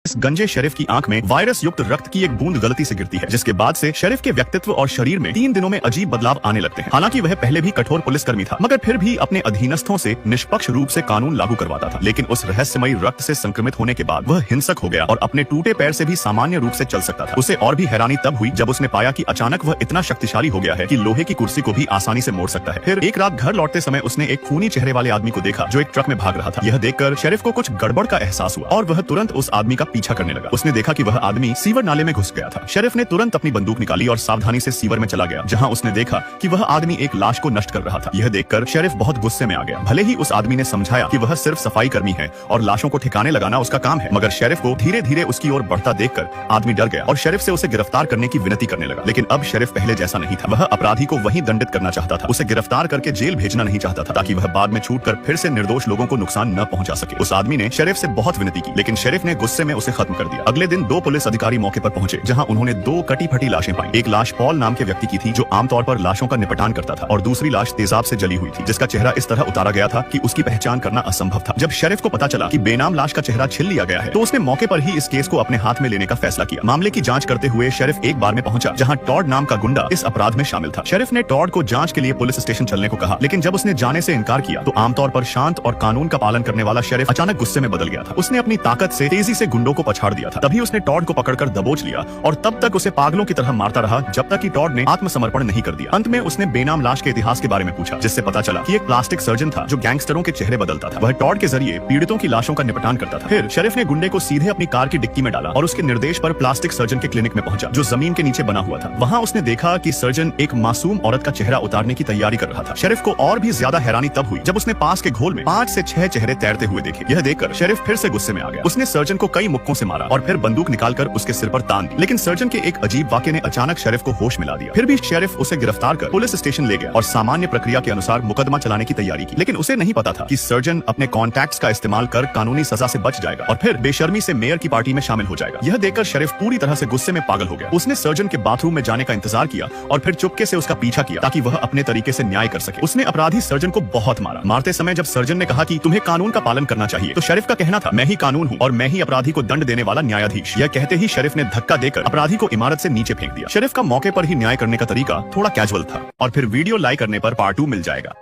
इस गंजे शेरिफ की आंख में वायरस युक्त रक्त की एक बूंद गलती से गिरती है, जिसके बाद से शेरिफ के व्यक्तित्व और शरीर में 3 दिनों में अजीब बदलाव आने लगते हैं। हालांकि वह पहले भी कठोर पुलिसकर्मी था, मगर फिर भी अपने अधीनस्थों से निष्पक्ष रूप से कानून लागू करवाता था। लेकिन उस रहस्यमयी रक्त से संक्रमित होने के बाद वह हिंसक हो गया और अपने टूटे पैर से भी सामान्य रूप से चल सकता था। उसे और भी हैरानी तब हुई जब उसने पाया कि अचानक वह इतना शक्तिशाली हो गया है कि लोहे की कुर्सी को भी आसानी से मोड़ सकता है। फिर एक रात घर लौटते समय उसने एक खूनी चेहरे वाले आदमी को देखा जो एक ट्रक में भाग रहा था। यह देखकर शेरिफ को कुछ गड़बड़ का एहसास हुआ और वह तुरंत उस आदमी का पीछा करने लगा। उसने देखा कि वह आदमी सीवर नाले में घुस गया था। शेरिफ ने तुरंत अपनी बंदूक निकाली और सावधानी से सीवर में चला गया, जहां उसने देखा कि वह आदमी एक लाश को नष्ट कर रहा था। यह देखकर शेरिफ बहुत गुस्से में आ गया। भले ही उस आदमी ने समझाया कि वह सिर्फ सफाई कर्मी है और लाशों को ठिकाने लगाना उसका काम है, मगर शेरिफ को धीरे धीरे उसकी ओर बढ़ता देखकर आदमी डर गया और शेरिफ से उसे गिरफ्तार करने की विनती करने लगा। लेकिन अब शेरिफ पहले जैसा नहीं था। वह अपराधी को वहीं दंडित करना चाहता था, उसे गिरफ्तार करके जेल भेजना नहीं चाहता था, ताकि वह बाद में छूटकर फिर से निर्दोष लोगों को नुकसान न पहुंचा सके। उस आदमी ने शेरिफ से बहुत विनती की, लेकिन शेरिफ ने गुस्से में उसे खत्म कर दिया। अगले दिन 2 पुलिस अधिकारी मौके पर पहुंचे, जहां उन्होंने 2 कटी फटी लाशें पाई। एक लाश पॉल नाम के व्यक्ति की थी जो आमतौर पर लाशों का निपटान करता था, और दूसरी लाश तेजाब से जली हुई थी, जिसका चेहरा इस तरह उतारा गया था कि उसकी पहचान करना असंभव था। जब शेरिफ को पता चला कि बेनाम लाश का चेहरा छीन लिया गया है, तो उसने मौके पर ही इस केस को अपने हाथ में लेने का फैसला किया। मामले की जांच करते हुए शेरिफ एक बार में पहुंचा जहां टॉड नाम का गुंडा इस अपराध में शामिल था। शेरिफ ने टॉड को जांच के लिए पुलिस स्टेशन चलने को कहा, लेकिन जब उसने जाने से इनकार किया तो आमतौर पर शांत और कानून का पालन करने वाला शेरिफ अचानक गुस्से में बदल गया था। उसने अपनी ताकत से तेजी से गुंडों को पछाड़ दिया था। तभी उसने टॉड को पकड़कर दबोच लिया और तब तक उसे पागलों की तरह मारता रहा जब तक कि टॉड ने आत्मसमर्पण नहीं कर दिया। अंत में उसने बेनाम लाश के इतिहास के बारे में पूछा, जिससे पता चला कि एक प्लास्टिक सर्जन था जो गैंगस्टरों के चेहरे बदलता था। वह टॉड के जरिए पीड़ितों की लाशों का निपटान करता था। फिर शेरिफ ने गुंडे को सीधे अपनी कार की डिक्की में डाला और उसके निर्देश पर प्लास्टिक सर्जन के क्लिनिक में पहुंचा, जो जमीन के नीचे बना हुआ था। वहां उसने देखा कि सर्जन एक मासूम औरत का चेहरा उतारने की तैयारी कर रहा था। शेरिफ को और भी ज्यादा हैरानी तब हुई जब उसने पास के घोल में 5 से 6 चेहरे तैरते हुए देखे। यह देखकर शेरिफ फिर से गुस्से में आ गया। उसने सर्जन को कई मुक्कों से मारा और फिर बंदूक निकालकर उसके सिर पर तान दी, लेकिन सर्जन के एक अजीब वाक्य ने अचानक शेरिफ को होश मिला दिया। फिर भी शेरिफ उसे गिरफ्तार कर पुलिस स्टेशन ले गया और सामान्य प्रक्रिया के अनुसार मुकदमा चलाने की तैयारी की। लेकिन उसे नहीं पता था कि सर्जन अपने कॉन्टैक्ट्स का इस्तेमाल कर कानूनी सजा से बच जाएगा और फिर बेशर्मी से मेयर की पार्टी में शामिल हो जाएगा। यह देखकर शेरिफ पूरी तरह से गुस्से में पागल हो गया। उसने सर्जन के बाथरूम में जाने का इंतजार किया और फिर चुपके से उसका पीछा किया ताकि वह अपने तरीके से न्याय कर सके। उसने अपराधी सर्जन को बहुत मारा। मारते समय जब सर्जन ने कहा कि तुम्हें कानून का पालन करना चाहिए, तो शेरिफ का कहना था, मैं ही कानून हूँ और मैं ही अपराधी को दंड देने वाला न्यायाधीश। यह कहते ही शेरिफ ने धक्का देकर अपराधी को इमारत से नीचे फेंक दिया। शेरिफ का मौके पर ही न्याय करने का तरीका थोड़ा कैजुअल था। और फिर वीडियो लाइक करने पर पार्ट 2 मिल जाएगा।